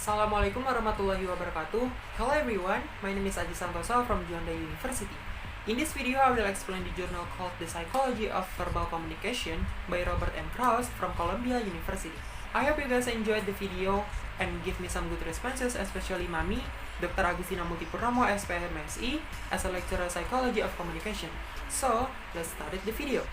Assalamualaikum warahmatullahi wabarakatuh. Hello everyone, my name is Aji Santoso from Juanda University. In this video, I will explain the journal called The Psychology of Verbal Communication by Robert M. Krauss from Columbia University. I hope you guys enjoyed the video and give me some good responses, especially Mami, Dr. Agustina Purnomo, SPM M.Si, as a lecturer Psychology of Communication. So, let's start the video.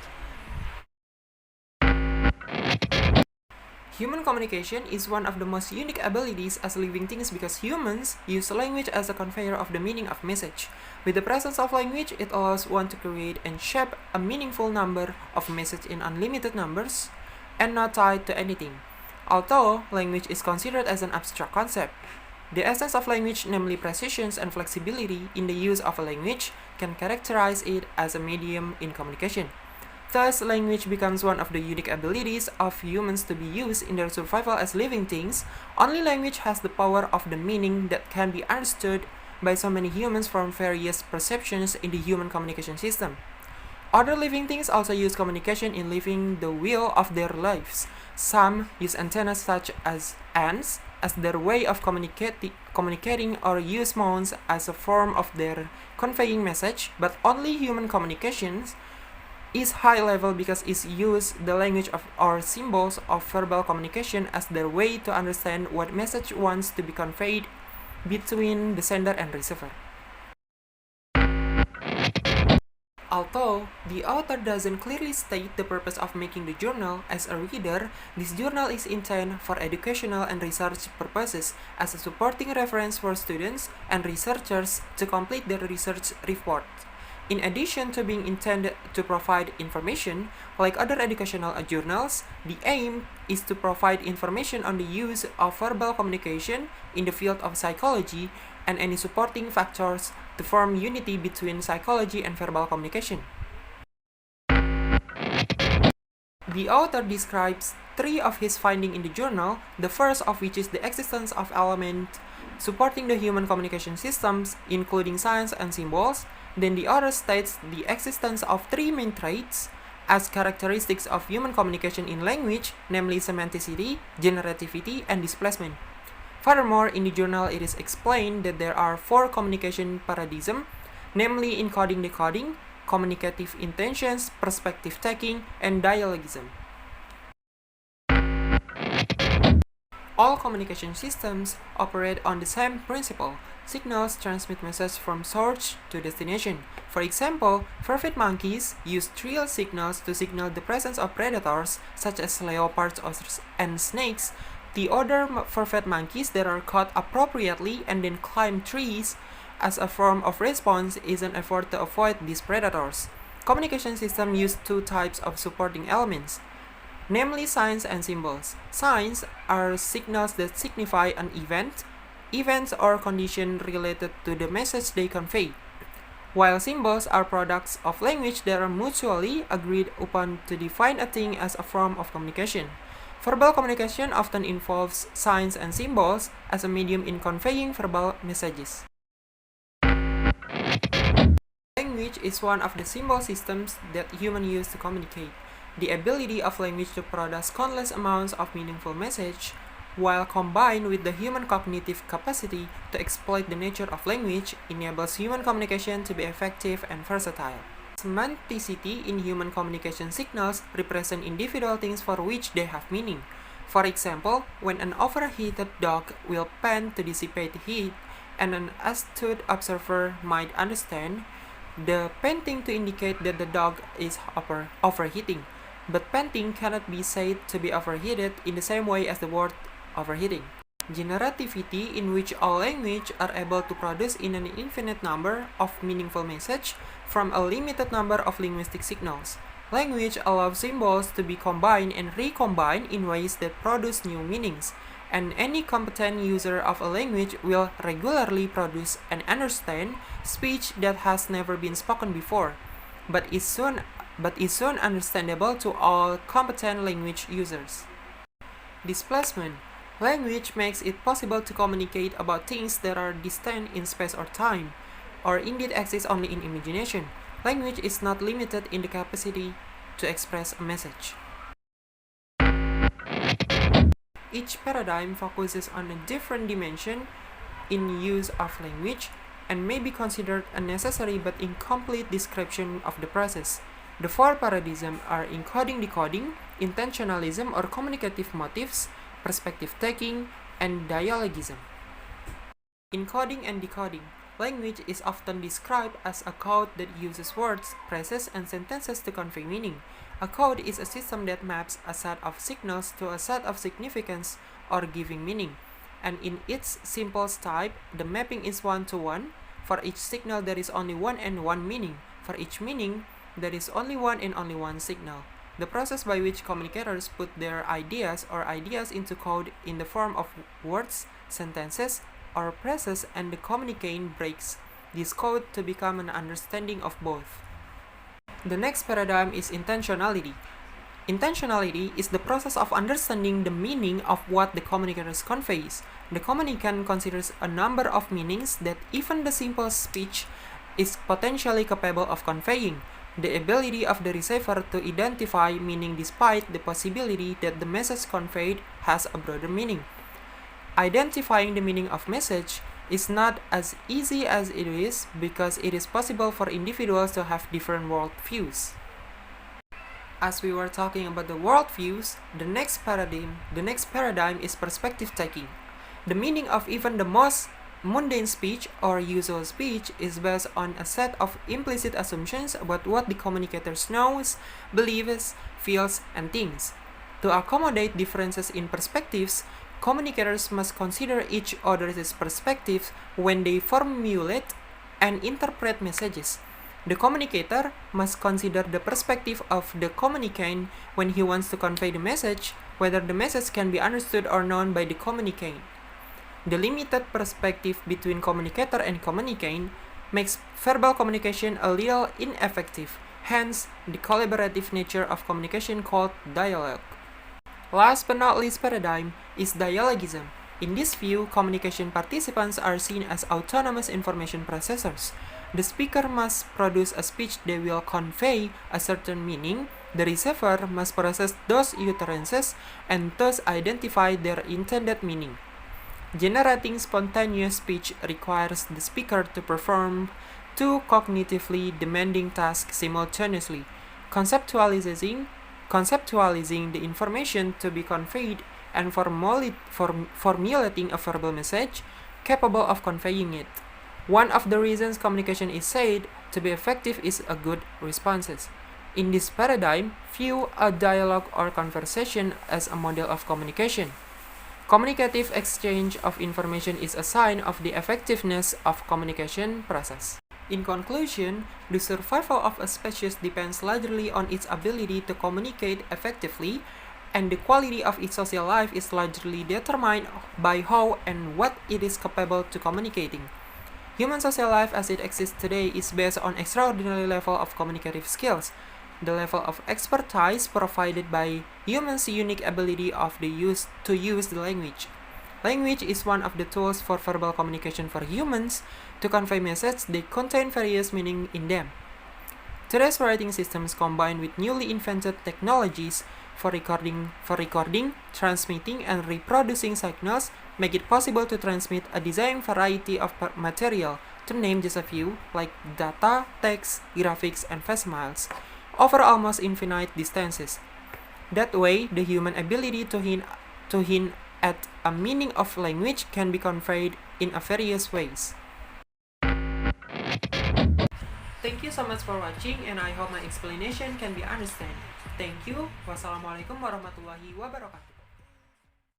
Human communication is one of the most unique abilities as living things because humans use language as a conveyor of the meaning of message. With the presence of language, it allows one to create and shape a meaningful number of messages in unlimited numbers and not tied to anything. Although language is considered as an abstract concept, the essence of language, namely precision and flexibility in the use of a language, can characterize it as a medium in communication. Thus, language becomes one of the unique abilities of humans to be used in their survival as living things. Only language has the power of the meaning that can be understood by so many humans from various perceptions in the human communication system. Other living things also use communication in living the wheel of their lives. Some use antennas such as ants as their way of communicating or use mouths as a form of their conveying message, but only human communications is high level because it uses the language of or symbols of verbal communication as their way to understand what message wants to be conveyed between the sender and receiver. Although the author doesn't clearly state the purpose of making the journal, as a reader, this journal is intended for educational and research purposes as a supporting reference for students and researchers to complete their research report. In addition to being intended to provide information, like other educational journals, the aim is to provide information on the use of verbal communication in the field of psychology and any supporting factors to form unity between psychology and verbal communication. The author describes three of his findings in the journal, the first of which is the existence of elements supporting the human communication systems, including signs and symbols. Then the author states the existence of three main traits as characteristics of human communication in language, namely semanticity, generativity, and displacement. Furthermore, in the journal it is explained that there are four communication paradigms, namely encoding-decoding, communicative intentions, perspective taking, and dialogism. All communication systems operate on the same principle. Signals transmit messages from source to destination. For example, fur-fed monkeys use trill signals to signal the presence of predators such as leopards and snakes. The other fur-fed monkeys that are caught appropriately and then climb trees as a form of response is an effort to avoid these predators. Communication systems use two types of supporting elements, namely signs and symbols. Signs are signals that signify an events or condition related to the message they convey, while symbols are products of language that are mutually agreed upon to define a thing as a form of communication. Verbal communication often involves signs and symbols as a medium in conveying verbal messages. Language is one of the symbol systems that humans use to communicate. The ability of language to produce countless amounts of meaningful message, while combined with the human cognitive capacity to exploit the nature of language, enables human communication to be effective and versatile. Semanticity in human communication signals represent individual things for which they have meaning. For example, when an overheated dog will pant to dissipate heat, and an astute observer might understand the panting to indicate that the dog is overheating. But panting cannot be said to be overheated in the same way as the word overheating. Generativity, in which all language are able to produce in an infinite number of meaningful messages from a limited number of linguistic signals. Language allows symbols to be combined and recombined in ways that produce new meanings, and any competent user of a language will regularly produce and understand speech that has never been spoken before, but is soon understandable to all competent language users. Displacement. Language makes it possible to communicate about things that are distant in space or time, or indeed exist only in imagination. Language is not limited in the capacity to express a message. each paradigm focuses on a different dimension in use of language and may be considered a necessary but incomplete description of the process. The four paradigms are encoding-decoding, intentionalism or communicative motives, perspective taking, and dialogism. Encoding and decoding. Language is often described as a code that uses words, phrases, and sentences to convey meaning. A code is a system that maps a set of signals to a set of significance or giving meaning. And in its simplest type, the mapping is one-to-one. For each signal, there is only one and one meaning. For each meaning, there is only one and only one signal. The process by which communicators put their ideas into code in the form of words, sentences, or phrases, and the communicant breaks this code to become an understanding of both. The next paradigm is intentionality. Intentionality is the process of understanding the meaning of what the communicator conveys. The communicant considers a number of meanings that even the simplest speech is potentially capable of conveying. The ability of the receiver to identify meaning despite the possibility that the message conveyed has a broader meaning. Identifying the meaning of message is not as easy as it is because it is possible for individuals to have different worldviews. As we were talking about the worldviews, the next paradigm is perspective taking. The meaning of even the most mundane speech or usual speech is based on a set of implicit assumptions about what the communicator knows, believes, feels, and thinks. To accommodate differences in perspectives, communicators must consider each other's perspectives when they formulate and interpret messages. The communicator must consider the perspective of the communicant when he wants to convey the message, whether the message can be understood or known by the communicant. The limited perspective between communicator and communicant makes verbal communication a little ineffective, hence the collaborative nature of communication called dialogue. Last but not least paradigm is dialogism. In this view, communication participants are seen as autonomous information processors. The speaker must produce a speech that will convey a certain meaning. The receiver must process those utterances and thus identify their intended meaning. Generating spontaneous speech requires the speaker to perform two cognitively demanding tasks simultaneously: conceptualizing the information to be conveyed and formulating a verbal message capable of conveying it. One of the reasons communication is said to be effective is a good responses. In this paradigm, view a dialogue or conversation as a model of communication. Communicative exchange of information is a sign of the effectiveness of communication process. In conclusion, the survival of a species depends largely on its ability to communicate effectively, and the quality of its social life is largely determined by how and what it is capable to communicating. Human social life as it exists today is based on extraordinary level of communicative skills, the level of expertise provided by humans' unique ability to use the language. Language is one of the tools for verbal communication for humans to convey messages that contain various meanings in them. Today's writing systems combined with newly invented technologies for recording, transmitting, and reproducing signals make it possible to transmit a desired variety of material, to name just a few, like data, text, graphics, and facsimile, over almost infinite distances. That way, the human ability to hint at a meaning of language can be conveyed in various ways. Thank you so much for watching, and I hope my explanation can be understood. Thank you. Wassalamualaikum warahmatullahi wabarakatuh.